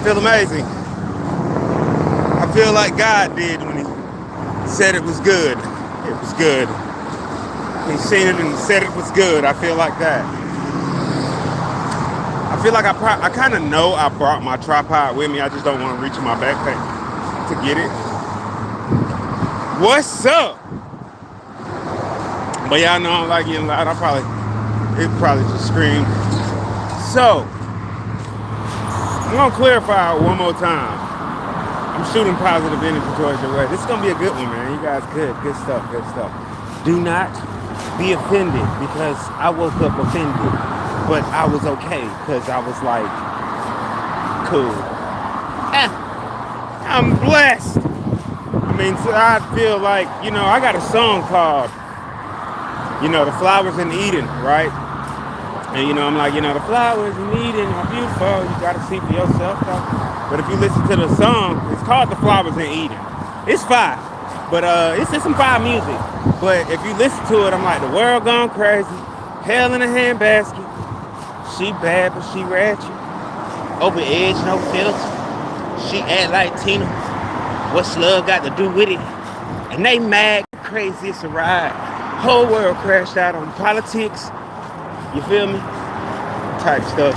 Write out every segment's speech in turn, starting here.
feel amazing. I feel like God did when He said it was good. It was good. He seen it and said it was good. I feel like that. I feel like I kind of know I brought my tripod with me. I just don't want to reach in my backpack to get it. What's up? But y'all know I don't like getting loud. It probably just screamed. So, I'm gonna clarify one more time. I'm shooting positive energy towards your way. This is gonna be a good one, man. You guys good stuff, good stuff. Do not be offended because I woke up offended, but I was okay because I was like, cool. I'm blessed. I mean, so I feel like, I got a song called, The Flowers in Eden, right? And, I'm like, the flowers in Eden are beautiful. You got to see for yourself, though. But if you listen to the song, it's called The Flowers in Eden. It's fire. But it's just some fire music. But if you listen to it, I'm like, the world gone crazy. Hell in a handbasket. She bad, but she ratchet. Over edge, no filter. She act like Tina. What slug got to do with it? And they mad, crazy, it's a ride. Whole world crashed out on politics. You feel me? Type stuff.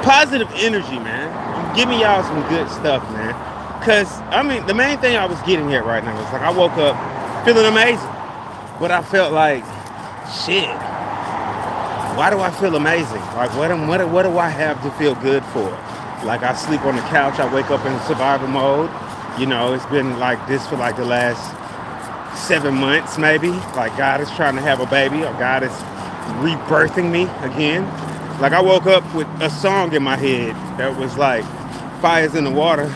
Positive energy, man. I'm giving y'all some good stuff, man. Because, the main thing I was getting at right now was like I woke up feeling amazing. But I felt like, shit, why do I feel amazing? Like, what do I have to feel good for? Like, I sleep on the couch, I wake up in survival mode. It's been like this for like the last 7 months, maybe. Like, God is trying to have a baby, or God is rebirthing me again. Like, I woke up with a song in my head that was like, fires in the water.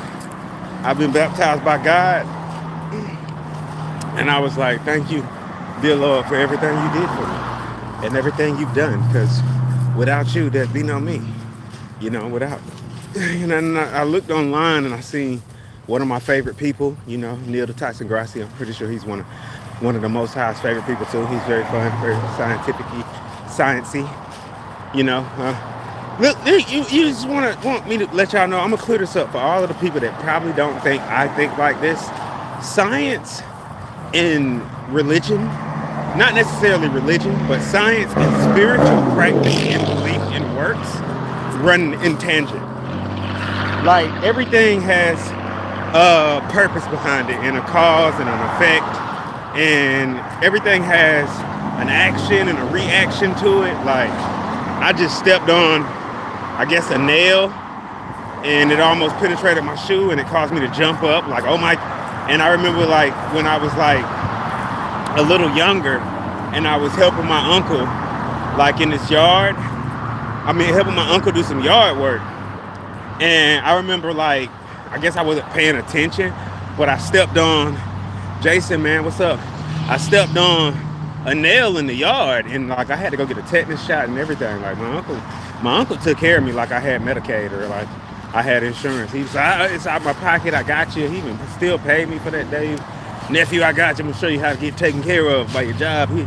I've been baptized by God. And I was like, thank you, dear Lord, for everything you did for me and everything you've done. Because without you, there'd be no me. Without. And I looked online and I seen one of my favorite people, Neil deGrasse Tyson. I'm pretty sure he's one of the Most High's favorite people too. He's very fun, very scientific-y, sciencey. Look, you just want me to let y'all know. I'm gonna clear this up for all of the people that probably don't think I think like this. Science and religion, not necessarily religion, but science and spiritual practice and belief and works run in tangent. Like, everything has a purpose behind it and a cause and an effect, and everything has an action and a reaction to it. Like, I just stepped on, I guess, a nail, and it almost penetrated my shoe, and it caused me to jump up like, oh my. And I remember, like, when I was like a little younger and I was helping my uncle like in his yard, helping my uncle do some yard work. And I remember, like, I guess I wasn't paying attention, but I stepped on, Jason, man, what's up? I stepped on a nail in the yard, and like I had to go get a tetanus shot and everything. Like, my uncle took care of me like I had Medicaid or like I had insurance. He was like, it's out of my pocket, I got you. He even still paid me for that day. Nephew, I got you. I'm gonna show you how to get taken care of by your job. He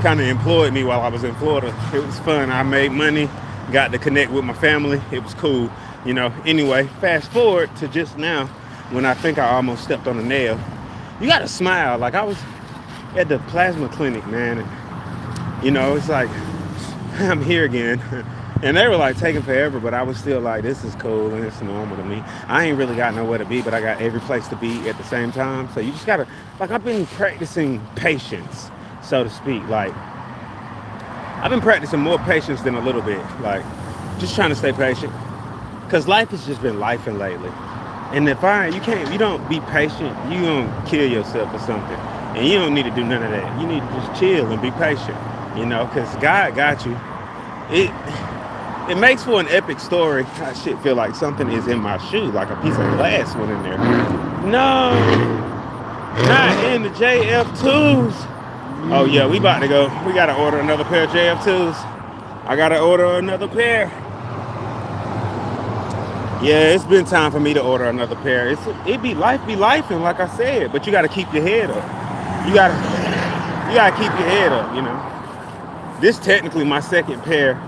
kind of employed me while I was in Florida. It was fun. I made money, got to connect with my family. It was cool. Anyway, fast forward to just now when I think I almost stepped on a nail. You gotta smile. Like, I was at the plasma clinic, man, and it's like I'm here again. And they were like taking forever, but I was still like, this is cool and it's normal to me. I ain't really got nowhere to be, but I got every place to be at the same time. So you just gotta, like, I've been practicing patience, so to speak. Like, I've been practicing more patience than a little bit, like just trying to stay patient. Because life has just been lifing lately. And you don't be patient, you gonna kill yourself or something. And you don't need to do none of that. You need to just chill and be patient, because God got you. It makes for an epic story. I shit feel like something is in my shoe, like a piece of glass went in there. No, not in the JF2s. Oh yeah, we about to go. We gotta order another pair of JF2s. I gotta order another pair. Yeah, it's been time for me to order another pair. Life be life, and like I said, but you gotta keep your head up. You gotta keep your head up, This technically my second pair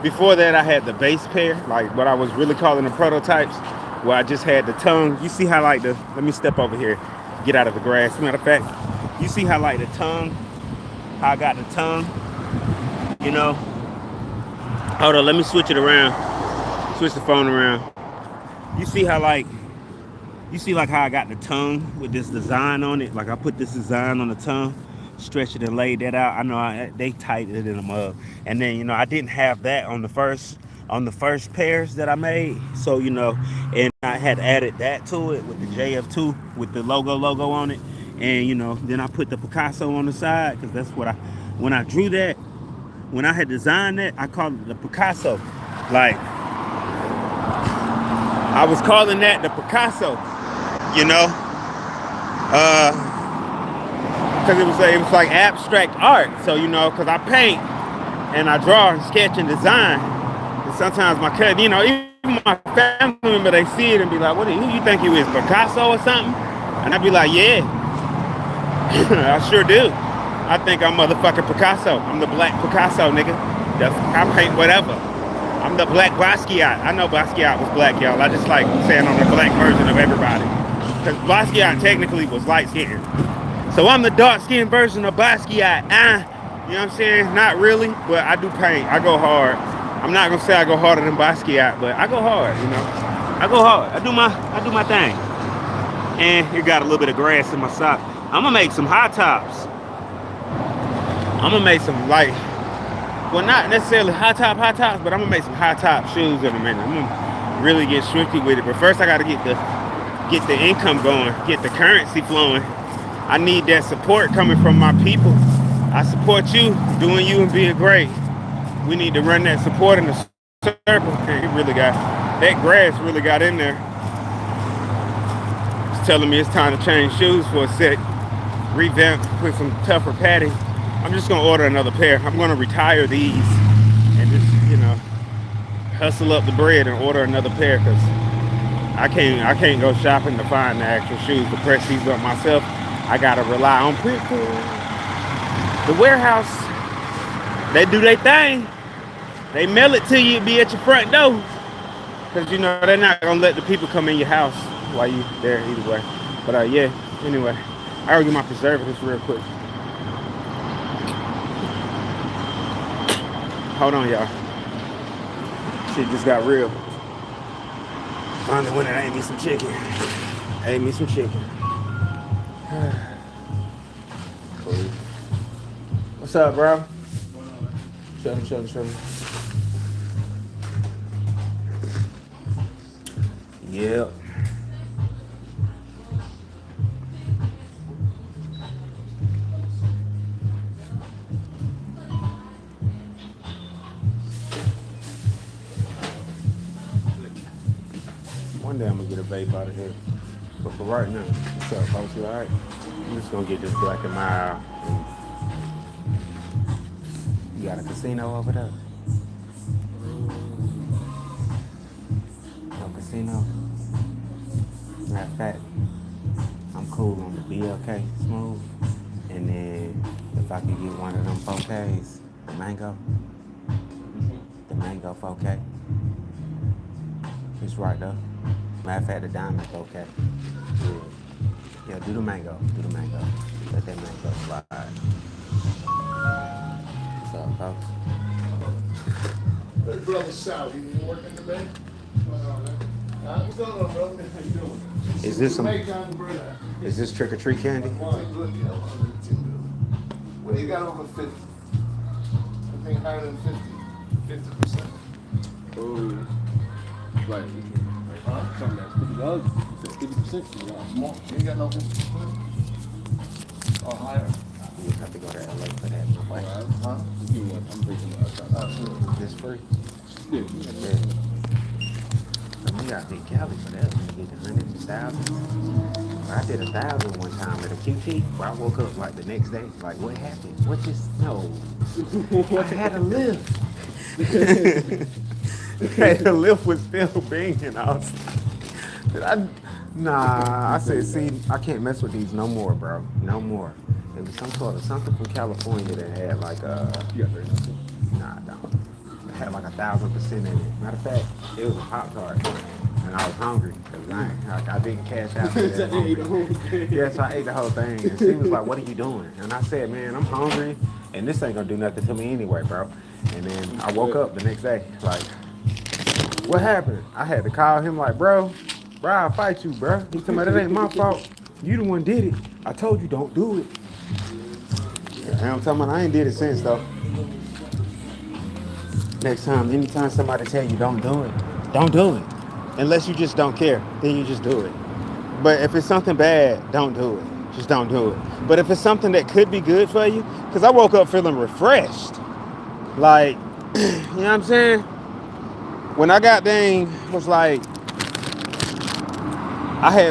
Before that, I had the base pair, like what I was really calling the prototypes, where I just had the tongue. You see how like the, let me step over here, get out of the grass. Matter of fact, you see how like the tongue, how I got the tongue, you know? Hold on, let me switch it around, switch the phone around. You see how like, you see like how I got the tongue with this design on it? Like I put this design on the tongue, stretched it and laid that out. I know they tightened it in the mug. And then, you know, I didn't have that on the first pairs that I made. So, you know, and I had added that to it with the JF2 with the logo on it. And, you know, then I put the Picasso on the side because that's what when I drew that, when I had designed that, I called it the Picasso. Like, I was calling that the Picasso, you know, because it was like abstract art. So, you know, because I paint and I draw and sketch and design, and sometimes my cousin, you know, even my family member, they see it and be like, who you think you is, Picasso or something? And I'd be like, yeah, I sure do. I think I'm motherfucking Picasso. I'm the black Picasso, nigga. I paint whatever. I'm the black Basquiat. I know Basquiat was black, y'all. I just like saying I'm the black version of everybody. Because Basquiat technically was light-skinned. So I'm the dark-skinned version of Basquiat. You know what I'm saying? Not really, but I do paint. I go hard. I'm not going to say I go harder than Basquiat, but I go hard, you know. I go hard. I do my thing. And it got a little bit of grass in my sock. I'm going to make some high tops. I'm going to make some like, well, not necessarily high tops, but I'm gonna make some high top shoes in a minute. I'm gonna really get swifty with it. But first I gotta get the income going, get the currency flowing. I need that support coming from my people. I support you, doing you and being great. We need to run that support in the circle. It really got, that grass really got in there. It's telling me it's time to change shoes for a sec. Revamp, put some tougher padding. I'm just gonna order another pair. I'm gonna retire these and just, you know, hustle up the bread and order another pair because I can't go shopping to find the actual shoes to press these up myself. I gotta rely on Printful. The warehouse, they do their thing. They mail it to you, be at your front door. Because, you know, they're not gonna let the people come in your house while you there either way. But yeah, anyway, I gotta get my preservatives real quick. Hold on, y'all. Shit just got real. Finally went and ate me some chicken. Cool. What's up, bro? Chillin'. Yep. One day I'm gonna get a vape out of here. But for right now, what's up, folks? You alright? I'm just gonna get this Black and Mild. You got a casino over there? No casino? Matter of fact, I'm cool on the BLK smooth. And then if I could get one of them 4Ks, the mango 4K. It's right though. Matter of fact, the diamond 4K. Yeah, do the mango. Let that mango slide. What's up, folks? Hey, brother Sal, you working today? What's going on, brother? How you doing? Is this trick or treat candy? Well, you got over 50. I think higher than 50%. Oh, right. Huh? Something that's $50. 50%. More? You ain't got no 50%? Or higher? You have to go to LA for that, my boy. Huh? You know what? I'm breaking the Absolutely. Is this free? Yeah. We got big Cali for that. We get the hundreds, thousands. I did 1,000 one time at a QT where I woke up like the next day. Like, what happened? What just, no. I had a lift. The lift was still banging. I said, see, I can't mess with these no more, bro. No more. It was something from California that had like You got 30 nah, I don't. had like 1,000% in it. Matter of fact, it was a Pop-Tart. And I was hungry because I didn't cash out. Yes, I ate the whole thing. And she was like, "What are you doing?" And I said, "Man, I'm hungry, and this ain't gonna do nothing to me anyway, bro." And then I woke up the next day, like, what happened? I had to call him, like, bro, I'll fight you, bro. He told me that ain't my fault. You the one did it. I told you don't do it. And I'm talking about I ain't did it since though. Next time, anytime somebody tell you don't do it, don't do it. Unless you just don't care, then you just do it. But if it's something bad, don't do it. Just don't do it. But if it's something that could be good for you, because I woke up feeling refreshed. Like, you know what I'm saying? When I got dang, was like,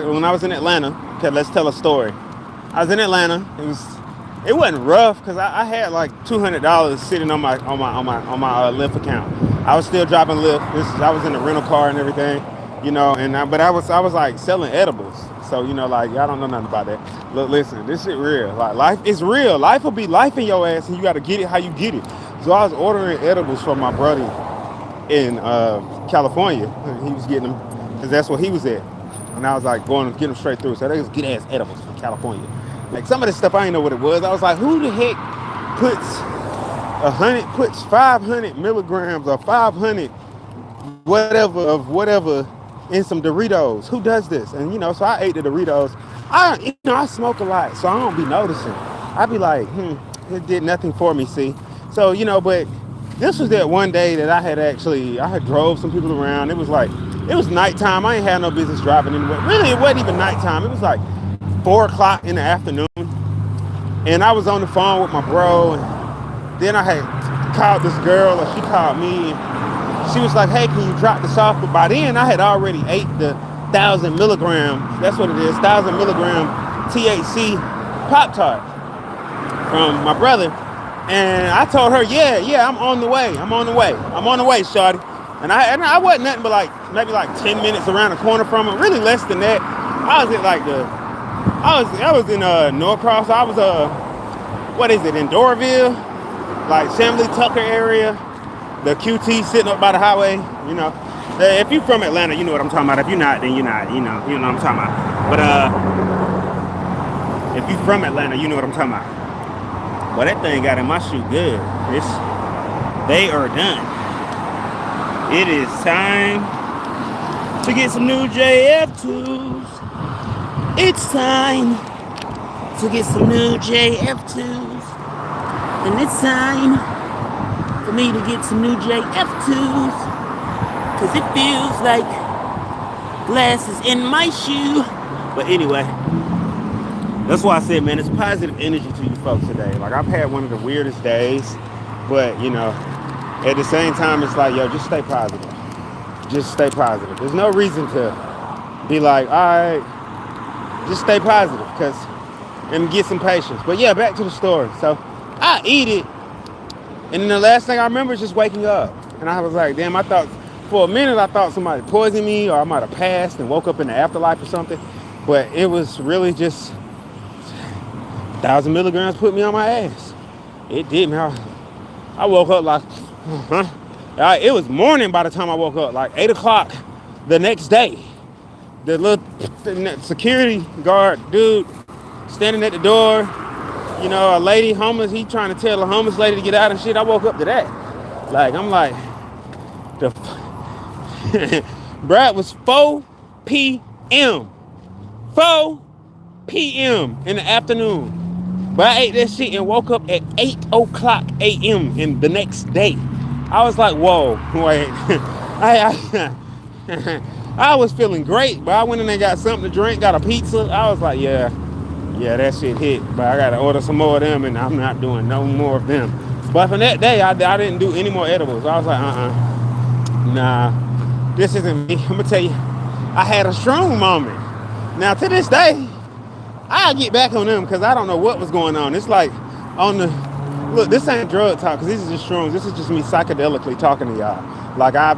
when I was in Atlanta, okay, let's tell a story. I was in Atlanta. It wasn't rough because I had like $200 sitting on my Lyft account. I was still driving Lyft. I was in a rental car and everything, you know. But I was like selling edibles. So you know, like y'all don't know nothing about that. Look, listen, this shit real. Like life is real. Life will be life in your ass, and you got to get it how you get it. So I was ordering edibles from my brother in California. He was getting them because that's where he was at. And I was like going to get them straight through. So they was good ass edibles from California. Like some of this stuff I didn't know what it was. I was like, who the heck puts 500 milligrams or 500 whatever in some Doritos? Who does this? And you know, so I ate the Doritos. I smoke a lot, so I don't be noticing. I be like, it did nothing for me, see. So, you know, but this was that one day that I had drove some people around. It was nighttime. I ain't had no business driving anywhere. Really, it wasn't even nighttime. It was like 4 o'clock in the afternoon. And I was on the phone with my bro. And then I had called this girl, or she called me. And she was like, hey, can you drop this off? But by then, I had already ate the 1,000 milligram, that's what it is, 1,000 milligram THC Pop-Tart from my brother. And I told her, yeah, I'm on the way, shawty. And I wasn't nothing but maybe 10 minutes around the corner from it, really less than that. I was in Norcross. I was in Doraville, like Chamblee Tucker area, the QT sitting up by the highway, you know. If you're from Atlanta, you know what I'm talking about. If you're not, then you're not, you know what I'm talking about. But if you're from Atlanta, you know what I'm talking about. Well, that thing got in my shoe good. They are done. It is time to get some new JF2s. It's time to get some new JF2s. And it's time for me to get some new JF2s. Because it feels like glass is in my shoe. But anyway, that's why I said, man, it's positive energy to you folks today. Like, I've had one of the weirdest days. But, you know, at the same time, it's like, yo, just stay positive. Just stay positive. There's no reason to be like, all right, just stay positive. And get some patience. But yeah, back to the story. So I eat it. And then the last thing I remember is just waking up. And I was like, damn, for a minute, I thought somebody poisoned me, or I might have passed and woke up in the afterlife or something. But it was really just 1,000 milligrams put me on my ass. It did me. I woke up like, it was morning by the time I woke up, like 8 o'clock the next day. The little security guard dude standing at the door, you know, a lady homeless, he trying to tell a homeless lady to get out and shit. I woke up to that. Like, I'm like, Brad was 4 p.m. 4 p.m. in the afternoon. But I ate that shit and woke up at 8 o'clock a.m. in the next day. I was like, whoa, wait. I was feeling great, but I went in and got something to drink, got a pizza. I was like, yeah, that shit hit. But I got to order some more of them, and I'm not doing no more of them. But from that day, I didn't do any more edibles. I was like, nah, this isn't me. I'm going to tell you, I had a strong moment. Now, to this day, I'll get back on them because I don't know what was going on. It's like look, this ain't drug talk because this is just shrooms. This is just me psychedelically talking to y'all. Like, I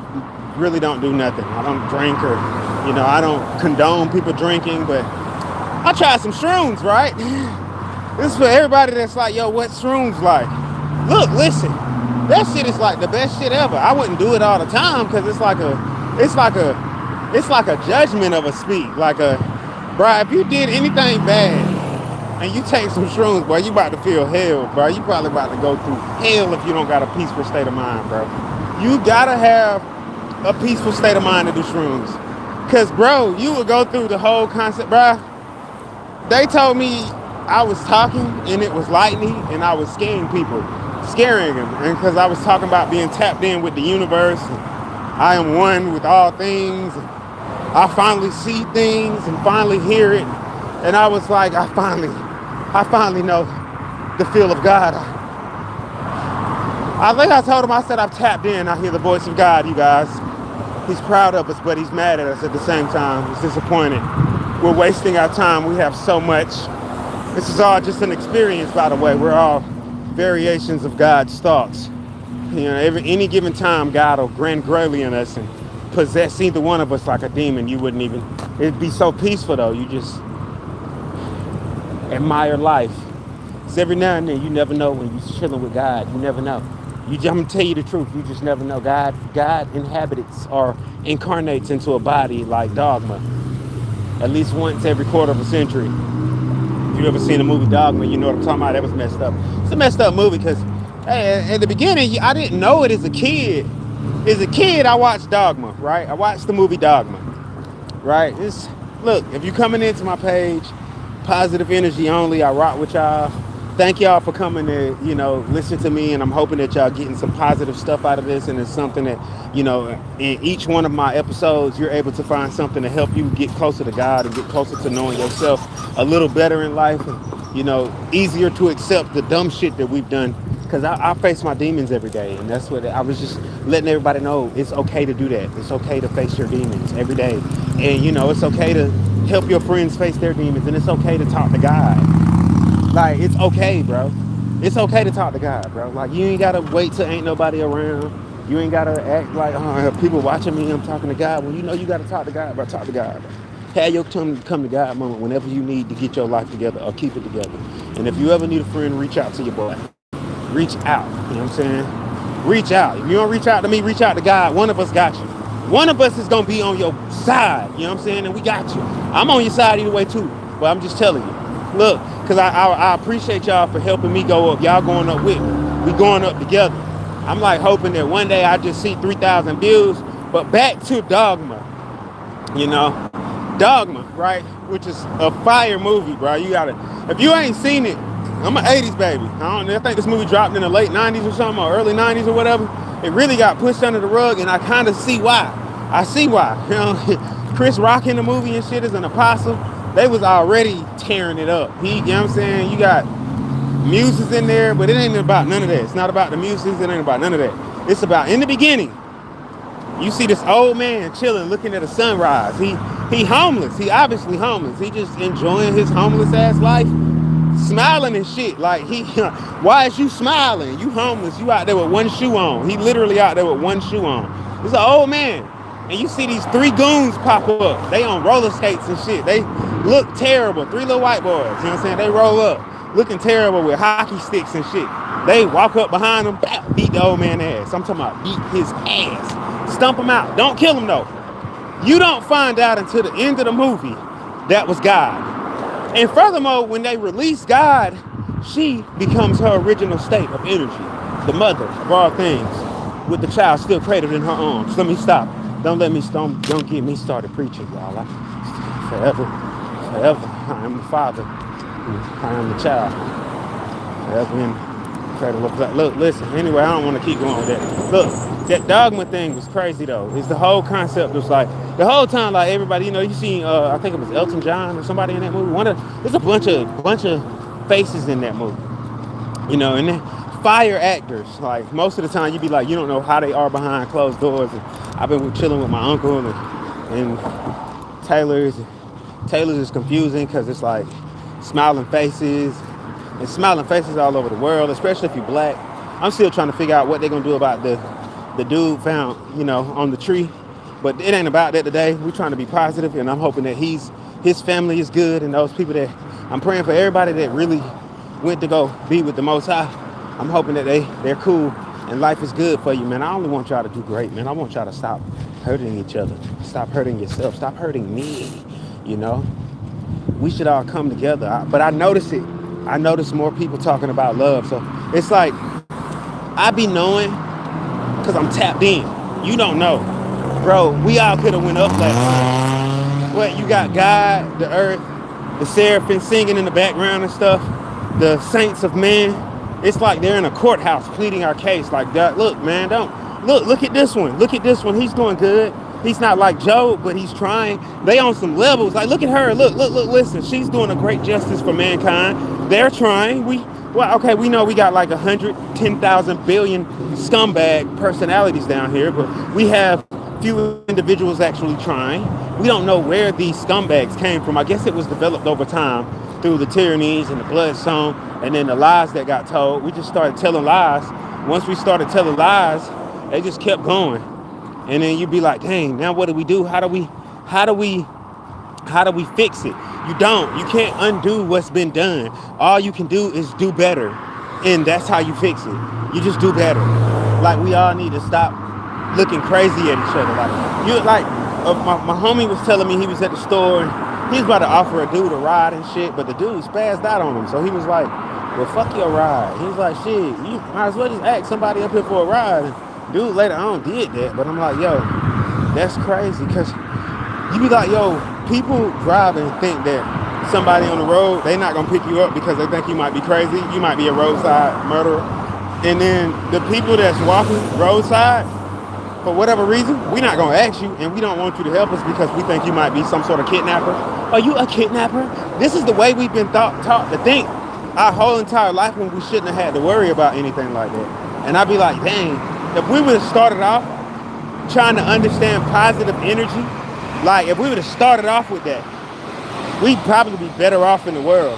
really don't do nothing. I don't drink or, you know, I don't condone people drinking, but I tried some shrooms, right? This is for everybody that's like, yo, what shrooms like? Look, listen, That shit is like the best shit ever. I wouldn't do it all the time because it's like a judgment of a speed. Like a, bro, if you did anything bad and you take some shrooms, boy, you about to feel hell, bro. You probably about to go through hell if you don't got a peaceful state of mind, bro. You gotta have a peaceful state of mind to do shrooms. Cause bro, you would go through the whole concept, bro. They told me I was talking and it was lightning and I was scaring them. And because I was talking about being tapped in with the universe, and I am one with all things. And I finally see things and finally hear it. And I was like, I finally know the feel of God. I think I told him, I said, I'm tapped in. I hear the voice of God, you guys. He's proud of us, but he's mad at us at the same time. He's disappointed. We're wasting our time. We have so much. This is all just an experience, by the way. We're all variations of God's thoughts. You know, any given time, God will Grand Grelian us and possess either one of us like a demon. You wouldn't even, it'd be so peaceful though. You just admire life. Because every now and then, you never know when you're chilling with God. You never know. I'm gonna tell you the truth. You just never know. God inhabits or incarnates into a body like Dogma, at least once every quarter of a century. If you ever seen the movie Dogma, you know what I'm talking about. That was messed up. It's a messed up movie because, hey, at the beginning, I didn't know it as a kid. As a kid, I watched Dogma, right? I watched the movie Dogma, right? Look, if you're coming into my page, positive energy only, I rock with y'all. Thank y'all for coming to, listen to me, and I'm hoping that y'all getting some positive stuff out of this, and it's something that, in each one of my episodes, you're able to find something to help you get closer to God and get closer to knowing yourself a little better in life, and, easier to accept the dumb shit that we've done, because I face my demons every day, and that's what I was just letting everybody know. It's okay to do that. It's okay to face your demons every day, and, it's okay to help your friends face their demons, and it's okay to talk to God. Like, it's okay, bro. It's okay to talk to God, bro. Like, you ain't gotta wait till ain't nobody around. You ain't gotta act like, oh, people watching me, I'm talking to God. Well, you gotta talk to God, bro. Talk to God, bro. Have your come to God moment whenever you need to get your life together or keep it together. And if you ever need a friend, reach out to your boy. Reach out. You know what I'm saying? Reach out. If you don't reach out to me, reach out to God. One of us got you. One of us is gonna be on your side. You know what I'm saying? And we got you. I'm on your side either way too. But I'm just telling you. Look, because I appreciate y'all for helping me go up. Y'all going up with me. We going up together. I'm like hoping that one day I just see 3,000 views. But back to Dogma. Dogma, right? Which is a fire movie, bro. You gotta, if you ain't seen it, I'm an 80s baby. I think this movie dropped in the late 90s or something, or early 90s or whatever. It really got pushed under the rug, and I kind of see why. I see why. Chris Rock in the movie and shit is an apostle. They was already tearing it up. You know what I'm saying? You got muses in there, but it ain't about none of that. It's not about the muses. It ain't about none of that. It's about, in the beginning, you see this old man chilling, looking at a sunrise. He homeless. He obviously homeless. He just enjoying his homeless ass life, smiling and shit. Like, why is you smiling? You homeless. You out there with one shoe on. He literally out there with one shoe on. It's an old man. And you see these 3 goons pop up. They on roller skates and shit. They look terrible. 3 little white boys. You know what I'm saying? They roll up looking terrible with hockey sticks and shit. They walk up behind them, beat the old man ass. I'm talking about beat his ass. Stump him out. Don't kill him though. You don't find out until the end of the movie that was God. And furthermore, when they release God, she becomes her original state of energy. The mother of all things, with the child still cradled in her arms. Let me stop. Don't get me started preaching, y'all. Forever, I am the father. I am the child. Forever in the cradle of God. Look, listen. Anyway, I don't want to keep going with that. Look, that Dogma thing was crazy though. It's the whole concept was like the whole time, like everybody, you seen. I think it was Elton John or somebody in that movie. There's a bunch of faces in that movie. And then fire actors. Like most of the time, you be like, you don't know how they are behind closed doors. And I've been chilling with my uncle and Taylor's. Taylor's is confusing because it's like smiling faces and smiling faces all over the world, especially if you're black. I'm still trying to figure out what they're gonna do about the dude found, on the tree. But it ain't about that today. We're trying to be positive, and I'm hoping that his family is good, and those people that I'm praying for everybody that really went to go be with the Most High. I'm hoping that they're cool. and life is good for you, man. I only want y'all to do great, man. I want y'all to stop hurting each other, stop hurting yourself, stop hurting me. You know, we should all come together. But I notice it. I notice more people talking about love. So it's like I be knowing because I'm tapped in. You don't know, bro. We all could have went up last night. What you got? God, the earth, the seraphim singing in the background and stuff. The saints of men. It's like they're in a courthouse pleading our case. Like that. Look, man, don't look. Look at this one. Look at this one. He's doing good. He's not like Job, but he's trying. They on some levels. Like, look at her. Look, look, look. Listen, she's doing a great justice for mankind. They're trying. Okay, we know we got like 110,000 billion scumbag personalities down here, but we have few individuals actually trying. We don't know where these scumbags came from. I guess it was developed over time through the tyrannies and the blood song, and then the lies that got told. We just started telling lies. Once we started telling lies, they just kept going. And then you'd be like, dang, now what do we do? How do we fix it? You can't undo what's been done. All you can do is do better. And that's how you fix it. You just do better. Like, we all need to stop looking crazy at each other. My homie was telling me he was at the store and he was about to offer a dude a ride and shit, but the dude spazzed out on him. So he was like, well, fuck your ride. He was like, shit, you might as well just ask somebody up here for a ride. And dude later on did that, but I'm like, yo, that's crazy, because you be like, yo, people drive and think that somebody on the road, they not gonna pick you up because they think you might be crazy, you might be a roadside murderer. And then the people that's walking roadside, for whatever reason, we not gonna ask you, and we don't want you to help us because we think you might be some sort of kidnapper. Are you a kidnapper? This is the way we've been taught to think our whole entire life, when we shouldn't have had to worry about anything like that. And I'd be like, dang, if we would have started off trying to understand positive energy, like if we would have started off with that, we'd probably be better off in the world.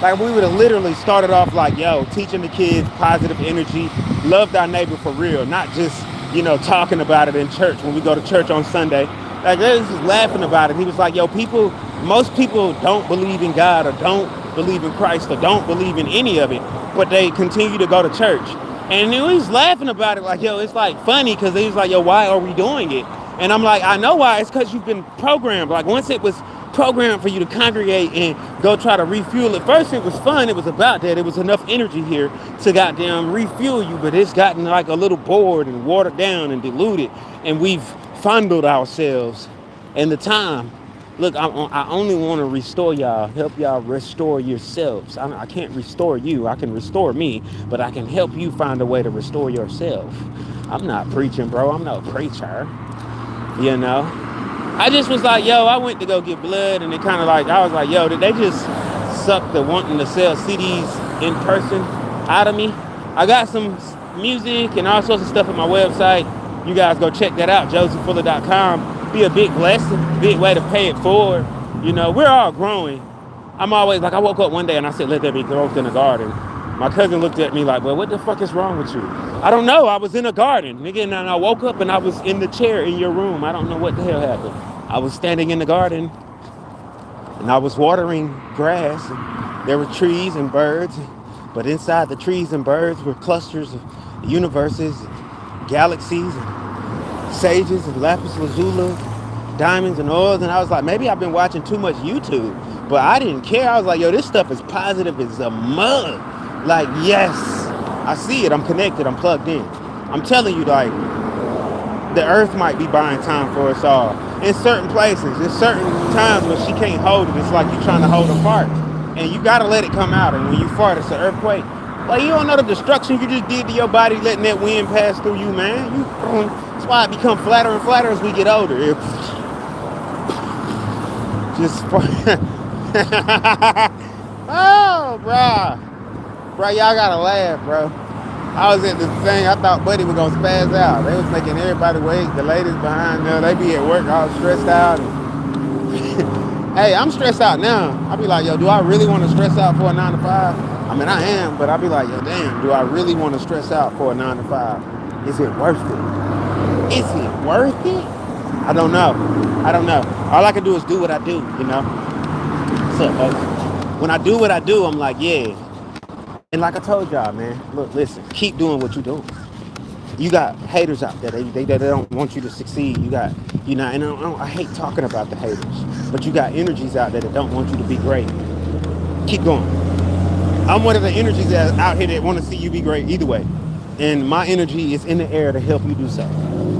Like, we would have literally started off like, yo, teaching the kids positive energy, loved our neighbor for real, not just, talking about it in church when we go to church on Sunday. Like, they was just laughing about it. He was like, yo, most people don't believe in God or don't believe in Christ or don't believe in any of it, but they continue to go to church. And he was laughing about it like, yo, it's like funny, because he was like, yo, why are we doing it? And I'm like, I know why. It's because you've been programmed. Like, once it was programmed for you to congregate and go try to refuel it. First, it was fun. It was about that. It was enough energy here to goddamn refuel you, but it's gotten like a little bored and watered down and diluted, and we've fondled ourselves. And the time, look, I only want to restore y'all, help y'all restore yourselves. I can't restore you. I can restore me, but I can help you find a way to restore yourself. I'm not preaching, bro. I'm no preacher. I just was like, yo, I went to go get blood, and it kind of like, I was like, yo, did they just suck the wanting to sell CDs in person out of me? I got some music and all sorts of stuff on my website. You guys go check that out, josephfuller.com. Be a big blessing, big way to pay it forward. We're all growing. I'm always like, I woke up one day and I said, let there be growth in the garden. My cousin looked at me like, well, what the fuck is wrong with you? I don't know. I was in a garden, nigga, and I woke up and I was in the chair in your room. I don't know what the hell happened. I was standing in the garden and I was watering grass. And there were trees and birds, but inside the trees and birds were clusters of universes, galaxies, and sages and lapis lazuli, diamonds and oils. And I was like, maybe I've been watching too much YouTube, but I didn't care. I was like, yo, this stuff is positive as a mug. Like, yes, I see it. I'm connected. I'm plugged in. I'm telling you, like, the earth might be buying time for us all. In certain places, there's certain times when she can't hold it. It's like you're trying to hold a fart, and you gotta let it come out. And when you fart, it's an earthquake. Like, you don't know the destruction you just did to your body, letting that wind pass through you, man. That's why it become flatter and flatter as we get older. Oh, bro. Bro, y'all gotta laugh, bro. I was at the thing, I thought Buddy was gonna spaz out. They was making everybody wait. The ladies behind there, they be at work all stressed out. Hey, I'm stressed out now. I be like, yo, do I really want to stress out for a 9 to 5? I mean, I am, but I be like, yo, damn, do I really want to stress out for a 9 to 5? Is it worth it? Is it worth it? I don't know. All I can do is do what I do, What's up, folks? When I do what I do, I'm like, yeah. And like I told y'all, man, look, listen, keep doing what you're doing. You got haters out there. They don't want you to succeed. You got, and I hate talking about the haters, but you got energies out there that don't want you to be great. Keep going. I'm one of the energies that out here that want to see you be great either way. And my energy is in the air to help you do so.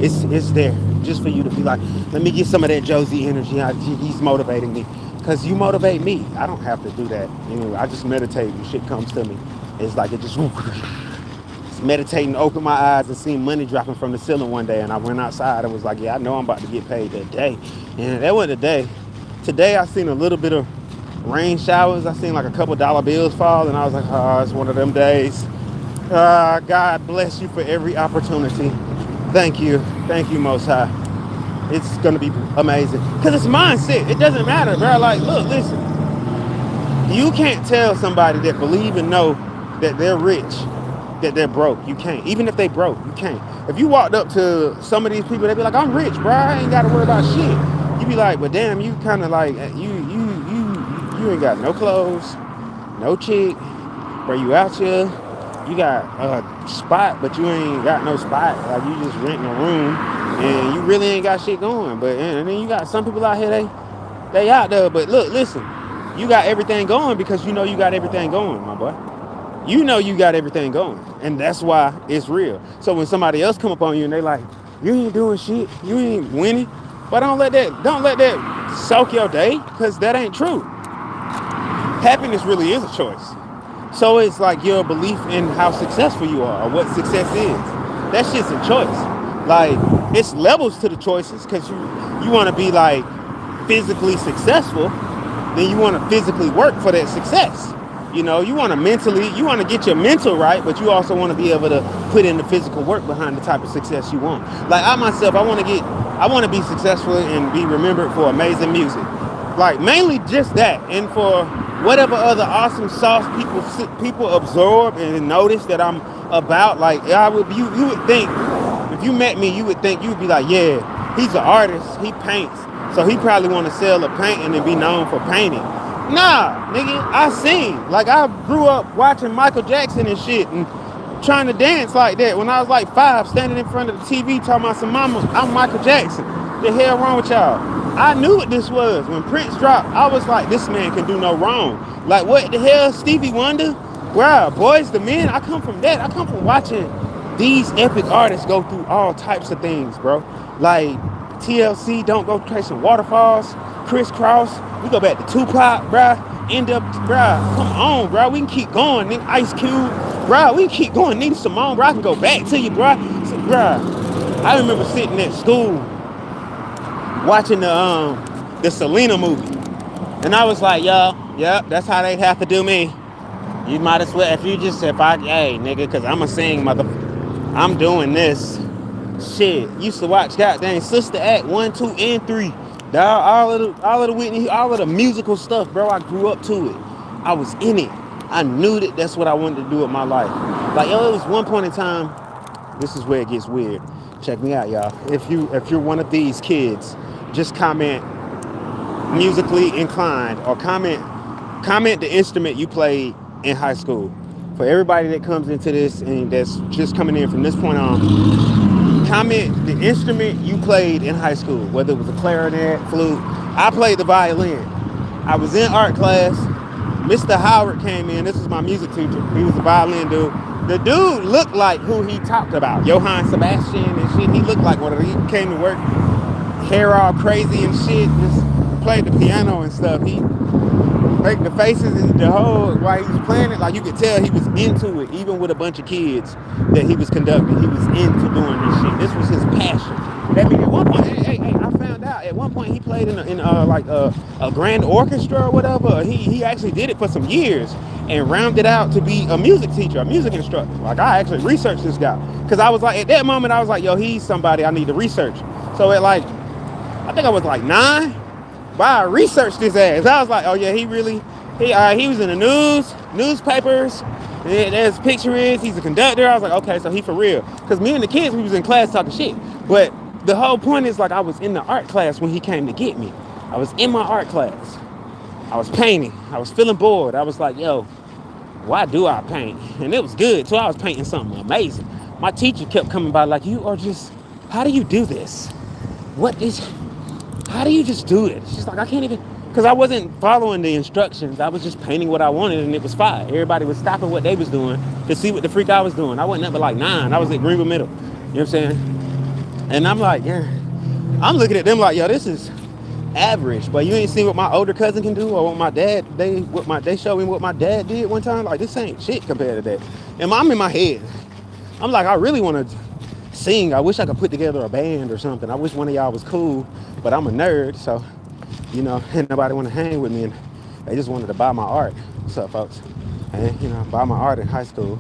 It's there just for you to be like, let me get some of that Josie energy. He's motivating me. Because you motivate me. I don't have to do that. I just meditate and shit comes to me. It's like it just meditating, open my eyes and seeing money dropping from the ceiling one day. And I went outside and was like, yeah, I know I'm about to get paid that day. And that wasn't the day. Today I seen a little bit of rain showers. I seen like a couple dollar bills fall, and I was like, oh, it's one of them days. God bless you for every opportunity. Thank you, Most High. It's gonna be amazing because it's mindset. It doesn't matter, bro. Like, look, listen. You can't tell somebody that believe and know that they're rich that they're broke. You can't. Even if they broke, you can't. If you walked up to some of these people, they'd be like, I'm rich, bro. I ain't got to worry about shit. You'd be like, but damn, you kind of like you ain't got no clothes, no chick, bro. You out here, you got a spot, but you ain't got no spot. Like you just renting a room, and you really ain't got shit going. But and then you got some people out here, they out there. But look, listen, you got everything going because you know you got everything going, my boy. You know you got everything going, and that's why it's real. So when somebody else come up on you and they like, you ain't doing shit, you ain't winning, but don't let that soak your day, because that ain't true. Happiness really is a choice. So it's like your belief in how successful you are or what success is. That shit's a choice. Like, it's levels to the choices, because you want to be like physically successful, then you want to physically work for that success. You want to get your mental right, but you also want to be able to put in the physical work behind the type of success you want. Like I myself, I want to be successful and be remembered for amazing music. Like mainly just that, and for whatever other awesome sauce people absorb and notice that I'm about. Like you would think, if you met me, you would be like, yeah, he's an artist, he paints, so he probably want to sell a painting and be known for painting. Nah, nigga, I sing. Like, I grew up watching Michael Jackson and shit and trying to dance like that when I was like 5, standing in front of the TV talking about some mama, I'm Michael Jackson. The hell wrong with y'all? I knew what this was. When Prince dropped, I was like, this man can do no wrong. Like, what the hell, Stevie Wonder? Wow, Boys the Men, I come from that. I come from watching these epic artists go through all types of things, bro. Like, TLC, Don't Go Chasing Waterfalls, Criss Cross. We go back to Tupac, bruh. Bruh. Come on, bruh. We can keep going, nigga. Ice Cube, bruh. We can keep going. Nina Simone, bruh. I can go back to you, bruh. So, bruh, I remember sitting at school watching the Selena movie, and I was like, yo, yep, that's how they have to do me. You might as well, hey, nigga, because I'm a sing, I'm doing this. Shit, used to watch goddamn Sister Act 1, 2, and 3. Dog, all of the Whitney, all of the musical stuff, bro. I grew up to it. I was in it. I knew that that's what I wanted to do with my life. Like, yo, it was one point in time. This is where it gets weird. Check me out, y'all. If you're one of these kids, just comment musically inclined, or comment the instrument you played in high school. For everybody that comes into this and that's just coming in from this point on, comment the instrument you played in high school, whether it was a clarinet, flute. I played the violin. I was in art class. Mr. Howard came in. This was my music teacher. He was a violin dude. The dude looked like who he talked about, Johann Sebastian and shit. He looked like one of them. He came to work, hair all crazy and shit, just played the piano and stuff. He make the faces and the whole, while he was playing it, like you could tell he was into it, even with a bunch of kids that he was conducting. He was into doing this shit. This was his passion. That means at one point, I found out at one point he played in a grand orchestra or whatever. He actually did it for some years and rounded out to be a music teacher, a music instructor. Like, I actually researched this guy because I was like, at that moment I was like, yo, he's somebody I need to research. So at like, I think I was like 9. But I researched his ass. I was like, oh yeah, he was in the newspapers. And his picture is, he's a conductor. I was like, okay, so he for real. Because me and the kids, we was in class talking shit. But the whole point is, like, I was in the art class when he came to get me. I was in my art class. I was painting. I was feeling bored. I was like, yo, why do I paint? And it was good, so I was painting something amazing. my teacher kept coming by like, how do you do this? How do you just do it? She's like, I can't even, because I wasn't following the instructions. I was just painting what I wanted and it was fine. Everybody was stopping what they was doing to see what the freak I was doing. I wasn't up at like 9. I was at Greenville Middle. You know what I'm saying? And I'm like, yeah. I'm looking at them like, yo, this is average. But you ain't seen what my older cousin can do or what my dad, they showed me what my dad did one time. Like, this ain't shit compared to that. And I'm in my head. I'm like, I really want to sing. I wish I could put together a band or something. I wish one of y'all was cool, but I'm a nerd, so and nobody want to hang with me, and they just wanted to buy my art. What's up, folks? And buy my art in high school.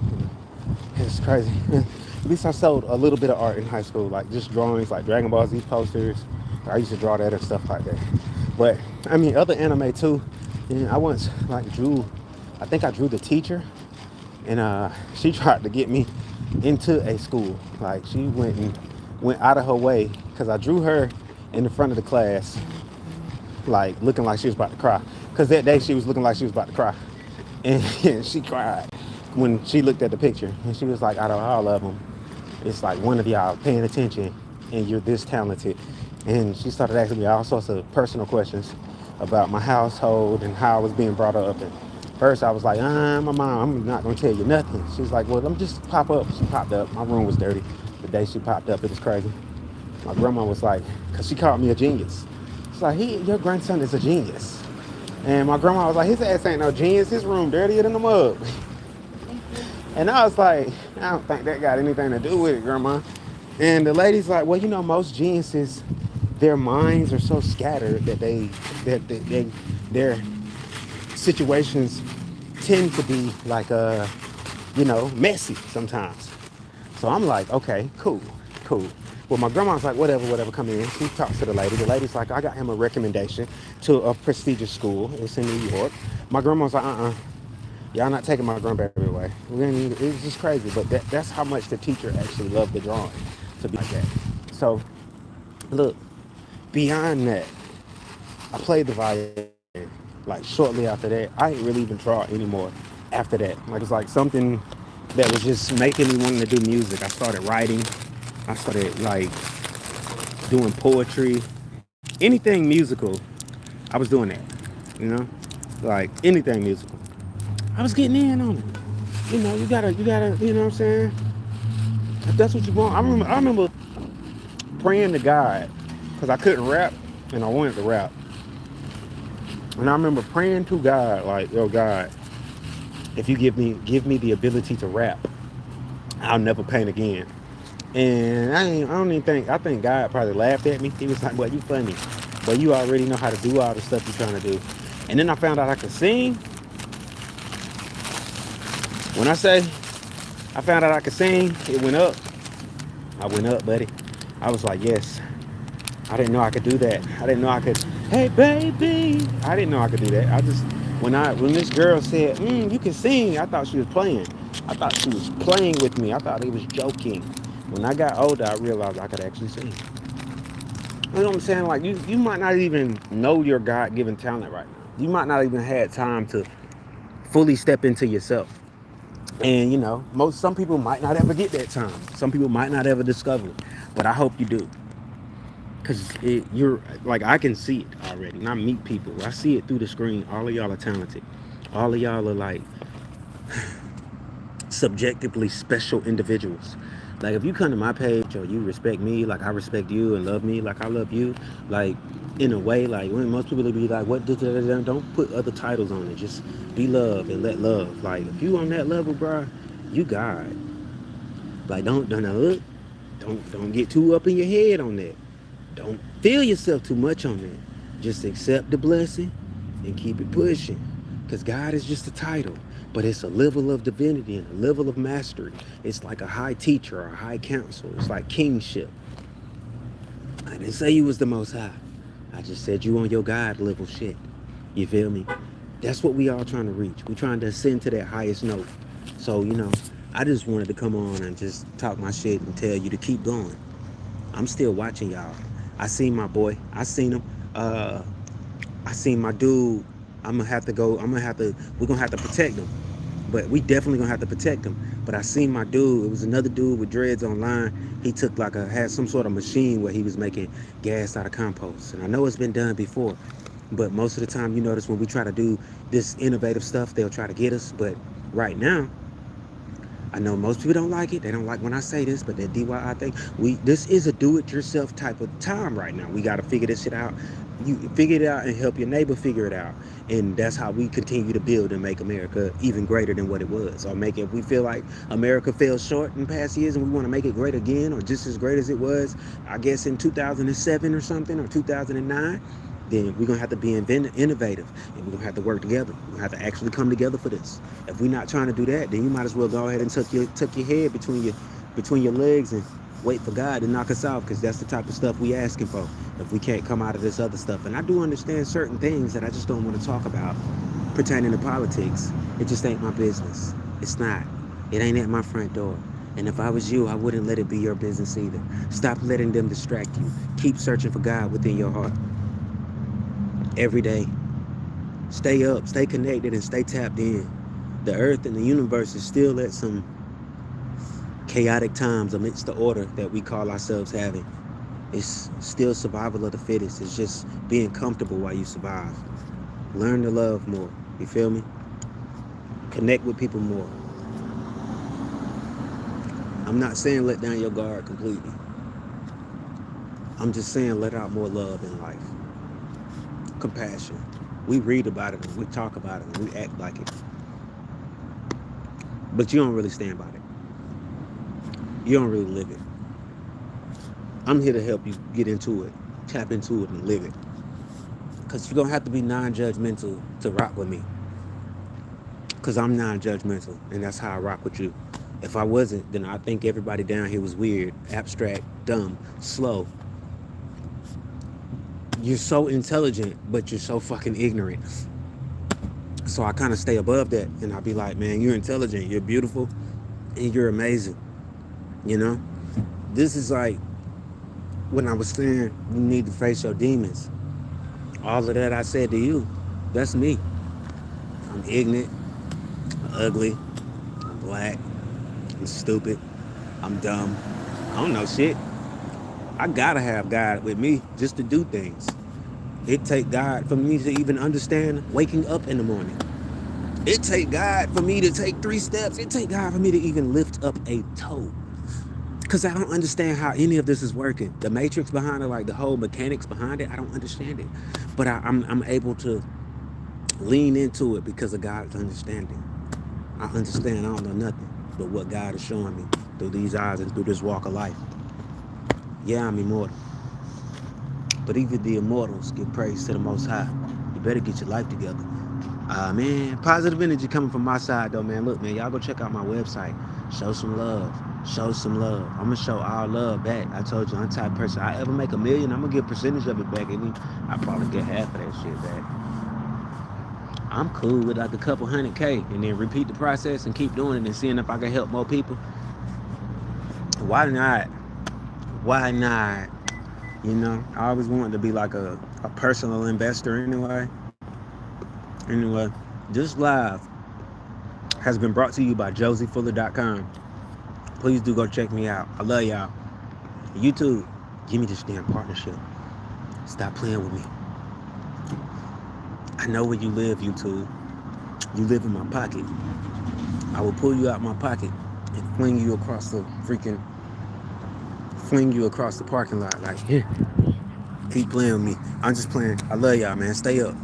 It's crazy. At least I sold a little bit of art in high school, like just drawings, like Dragon Ball Z posters. I used to draw that and stuff like that. But I mean, other anime too. I once drew. I think I drew the teacher, and she tried to get me into a school. Like, she went out of her way because I drew her in the front of the class, like looking like she was about to cry. Because that day she was looking like she was about to cry, and she cried when she looked at the picture, and she was like, out of all of them, it's like one of y'all paying attention, and you're this talented. And she started asking me all sorts of personal questions about my household and how I was being brought up. And first I was like, my mom, I'm not gonna tell you nothing. She's like, well, let me just pop up. She popped up. My room was dirty. The day she popped up, it was crazy. My grandma was like, because she called me a genius. She's like, your grandson is a genius. And my grandma was like, his ass ain't no genius. His room dirtier than the mug. And I was like, I don't think that got anything to do with it, Grandma. And the lady's like, well, most geniuses, their minds are so scattered that their situations tend to be like messy sometimes. So I'm like, okay, cool. Well, my grandma's like, whatever, come in. She talks to the lady. The lady's like, I got him a recommendation to a prestigious school. It's in New York. My grandma's like, y'all not taking my grandbaby away. It's just crazy, but that's how much the teacher actually loved the drawing, to be like that. So, look, beyond that, I played the violin. Like, shortly after that, I didn't really even draw anymore after that. Like, it's like something that was just making me want to do music. I started writing. I started, doing poetry. Anything musical, I was doing that, Like, anything musical. I was getting in on it. You gotta, you know what I'm saying? If that's what you want. I remember praying to God, because I couldn't rap, and I wanted to rap. And I remember praying to God, like, yo, God, if you give me the ability to rap, I'll never paint again. And I think God probably laughed at me. He was like, well, you funny. But you already know how to do all the stuff you're trying to do. And then I found out I could sing. When I say I found out I could sing, it went up. I went up, buddy. I was like, yes. I didn't know I could do that. I didn't know I could, hey, baby. I didn't know I could do that. When this girl said, you can sing, I thought she was playing. I thought she was playing with me. I thought he was joking. When I got older, I realized I could actually sing. You know what I'm saying? Like, you might not even know your God-given talent right now. You might not even have time to fully step into yourself. And, some people might not ever get that time. Some people might not ever discover it. But I hope you do. Because you're, like, I can see it already. And I meet people. I see it through the screen. All of y'all are talented. All of y'all are, like, subjectively special individuals. Like, if you come to my page or you respect me like I respect you and love me like I love you, like, in a way, like, when most people will be like, what, don't put other titles on it. Just be love and let love. Like, if you on that level, bro, you God. Like, don't get too up in your head on that. Don't feel yourself too much on that. Just accept the blessing and keep it pushing. Because God is just a title. But it's a level of divinity and a level of mastery. It's like a high teacher or a high counsel. It's like kingship. I didn't say you was the most high. I just said you on your God level shit. You feel me? That's what we all trying to reach. We trying to ascend to that highest note. So, I just wanted to come on and just talk my shit and tell you to keep going. I'm still watching y'all. I seen my boy. I seen him. I seen my dude. We're gonna have to protect him. But we definitely gonna have to protect them. But I seen my dude, it was another dude with dreads online. He took had some sort of machine where he was making gas out of compost. And I know it's been done before, but most of the time, you notice when we try to do this innovative stuff, they'll try to get us. But right now, I know most people don't like it. They don't like when I say this, but that DIY thing, this is a do-it-yourself type of time right now. We got to figure this shit out. You figure it out and help your neighbor figure it out, and that's how we continue to build and make America even greater than what it was. Or make it. If we feel like America fell short in past years, and we want to make it great again, or just as great as it was, I guess in 2007 or something, or 2009. Then we're gonna have to be innovative, and we're gonna have to work together. We're gonna have to actually come together for this. If we're not trying to do that, then you might as well go ahead and tuck your head between your legs and wait for God to knock us out, because that's the type of stuff we asking for. If we can't come out of this other stuff, and I do understand certain things that I just don't want to talk about pertaining to politics. It just ain't my business. It's not. It ain't at my front door. And if I was you, I wouldn't let it be your business either. Stop letting them distract you. Keep searching for God within your heart. Every day, stay up, stay connected, and stay tapped in. The earth and the universe is still at some chaotic times amidst the order that we call ourselves having. It's still survival of the fittest. It's just being comfortable while you survive. Learn to love more. You feel me? Connect with people more. I'm not saying let down your guard completely. I'm just saying let out more love in life. Compassion. We read about it and we talk about it and we act like it, but you don't really stand by it. You don't really live it. I'm here to help you get into it, tap into it, and live it, because you're gonna have to be non-judgmental to rock with me, because I'm non-judgmental, and that's how I rock with you. If I wasn't, then I think everybody down here was weird, abstract, dumb, slow. You're so intelligent, but you're so fucking ignorant. So I kind of stay above that, and I'll be like, man, you're intelligent, you're beautiful, and you're amazing. You know? This is like when I was saying you need to face your demons. All of that I said to you, that's me. I'm ignorant, I'm ugly, I'm black, I'm stupid, I'm dumb, I don't know shit. I gotta have God with me just to do things. It take God for me to even understand waking up in the morning. It take God for me to take 3 steps. It take God for me to even lift up a toe. Because I don't understand how any of this is working. The matrix behind it, like the whole mechanics behind it, I don't understand it. But I'm able to lean into it because of God's understanding. I understand, I don't know nothing but what God is showing me through these eyes and through this walk of life. Yeah, I'm immortal. But even the immortals give praise to the Most High. You better get your life together. Man, positive energy coming from my side, though, man. Look, man, y'all go check out my website. Show some love. Show some love. I'm going to show all love back. I told you, I'm the type of person, I ever make $1 million, I'm going to get a percentage of it back. And I probably get half of that shit back. I'm cool with like a couple $100K and then repeat the process and keep doing it and seeing if I can help more people. Why not? Why not? You know, I always wanted to be like a personal investor anyway. Anyway, this live has been brought to you by josiefuller.com. Please do go check me out. I love y'all. YouTube, give me this damn partnership. Stop playing with me. I know where you live, YouTube. You live in my pocket. I will pull you out my pocket and fling you across the parking lot. Like, here. Keep playing with me. I'm just playing. I love y'all, man. Stay up.